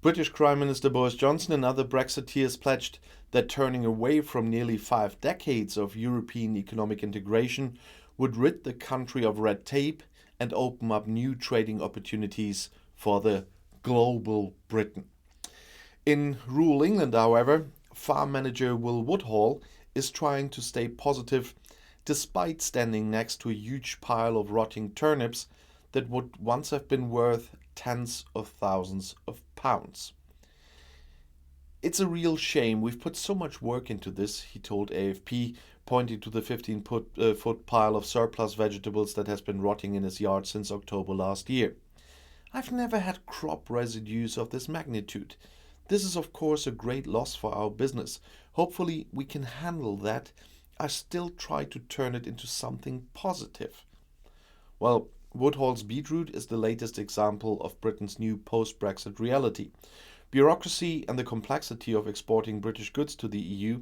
British Prime Minister Boris Johnson and other Brexiteers pledged that turning away from nearly 5 decades of European economic integration would rid the country of red tape and open up new trading opportunities for the global Britain. In rural England, however, farm manager Will Woodhall is trying to stay positive despite standing next to a huge pile of rotting turnips that would once have been worth tens of thousands of pounds. It's a real shame. We've put so much work into this, he told AFP, pointing to the 15-foot pile of surplus vegetables that has been rotting in his yard since October last year. I've never had crop residues of this magnitude. This is of course a great loss for our business. Hopefully we can handle that. I still try to turn it into something positive. Well, Woodhall's beetroot is the latest example of Britain's new post-Brexit reality. Bureaucracy and the complexity of exporting British goods to the EU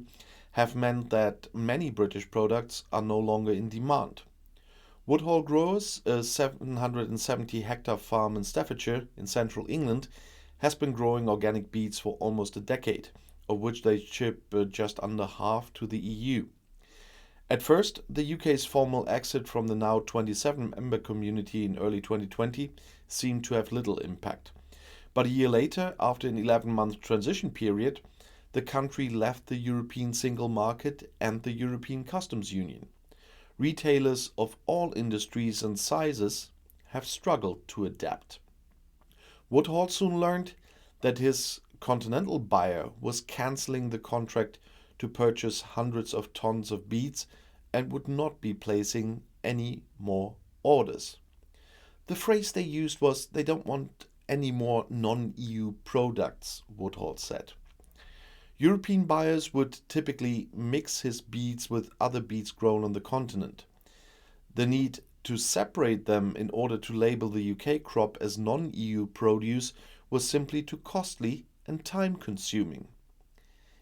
have meant that many British products are no longer in demand. Woodhall Growers, a 770-hectare farm in Staffordshire, in central England, has been growing organic beets for almost a decade, of which they ship just under half to the EU. At first, the UK's formal exit from the now 27-member community in early 2020 seemed to have little impact. But a year later, after an 11-month transition period, the country left the European single market and the European Customs Union. Retailers of all industries and sizes have struggled to adapt. Woodhall soon learned that his continental buyer was cancelling the contract to purchase hundreds of tons of beets and would not be placing any more orders. The phrase they used was, "They don't want any more non-EU products," Woodhall said. European buyers would typically mix his beets with other beets grown on the continent. The need to separate them in order to label the UK crop as non-EU produce was simply too costly and time-consuming.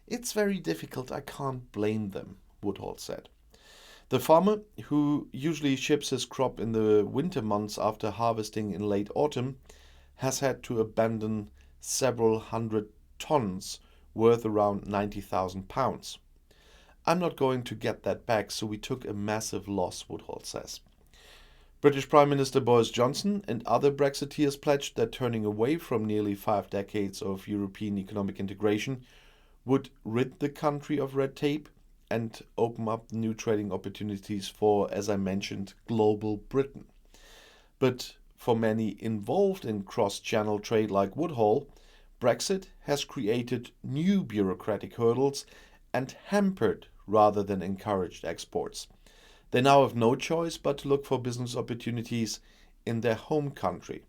"It's very difficult, I can't blame them," Woodhall said. The farmer, who usually ships his crop in the winter months after harvesting in late autumn, has had to abandon several hundred tons worth around £90,000. "I'm not going to get that back, so we took a massive loss," Woodhall says. British Prime Minister Boris Johnson and other Brexiteers pledged that turning away from nearly 5 decades of European economic integration would rid the country of red tape and open up new trading opportunities for, as I mentioned, global Britain. But for many involved in cross-channel trade like Woodhall, Brexit has created new bureaucratic hurdles and hampered rather than encouraged exports. They now have no choice but to look for business opportunities in their home country.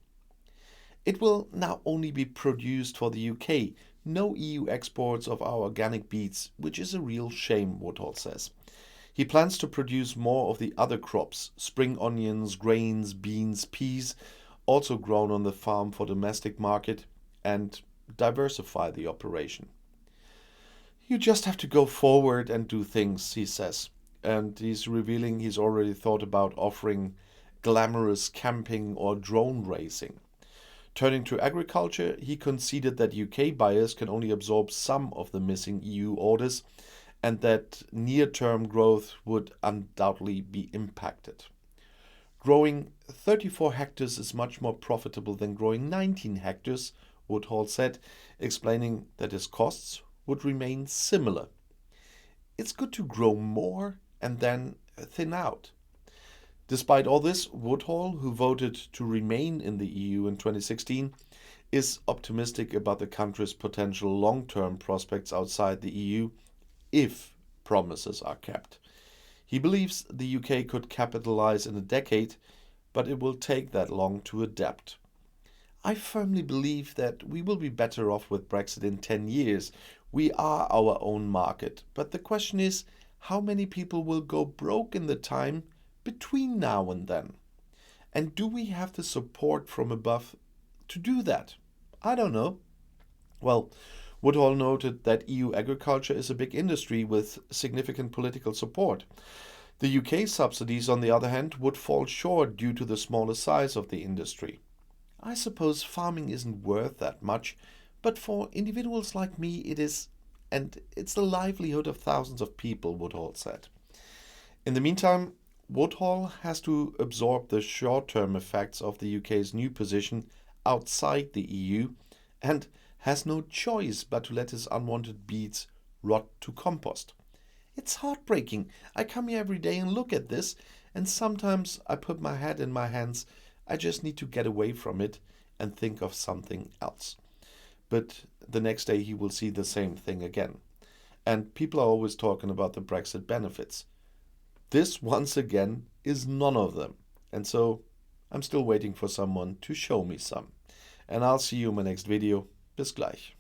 It will now only be produced for the UK, no EU exports of our organic beets, which is a real shame, Woodhall says. He plans to produce more of the other crops, spring onions, grains, beans, peas, also grown on the farm for domestic market, and diversify the operation. "You just have to go forward and do things," he says. And he's revealing he's already thought about offering glamorous camping or drone racing. Turning to agriculture, he conceded that UK buyers can only absorb some of the missing EU orders and that near-term growth would undoubtedly be impacted. Growing 34 hectares is much more profitable than growing 19 hectares, Woodhall said, explaining that his costs would remain similar. "It's good to grow more and then thin out." Despite all this, Woodhall, who voted to remain in the EU in 2016, is optimistic about the country's potential long-term prospects outside the EU if promises are kept. He believes the UK could capitalize in a decade, but it will take that long to adapt. "I firmly believe that we will be better off with Brexit in 10 years. We are our own market, but the question is, how many people will go broke in the time between now and then? And do we have the support from above to do that? I don't know." Well, Woodhall noted that EU agriculture is a big industry with significant political support. The UK subsidies, on the other hand, would fall short due to the smaller size of the industry. "I suppose farming isn't worth that much, But for individuals like me, it is, and it's the livelihood of thousands of people, Woodhall said. In the meantime, Woodhall has to absorb the short-term effects of the UK's new position outside the EU and has no choice but to let his unwanted beads rot to compost. It's heartbreaking. I come here every day and look at this, and sometimes I put my head in my hands. I just need to get away from it and think of something else. But the next day he will see the same thing again. And people are always talking about the Brexit benefits. This, once again, is none of them. And so I'm still waiting for someone to show me some. And I'll see you in my next video. Bis gleich.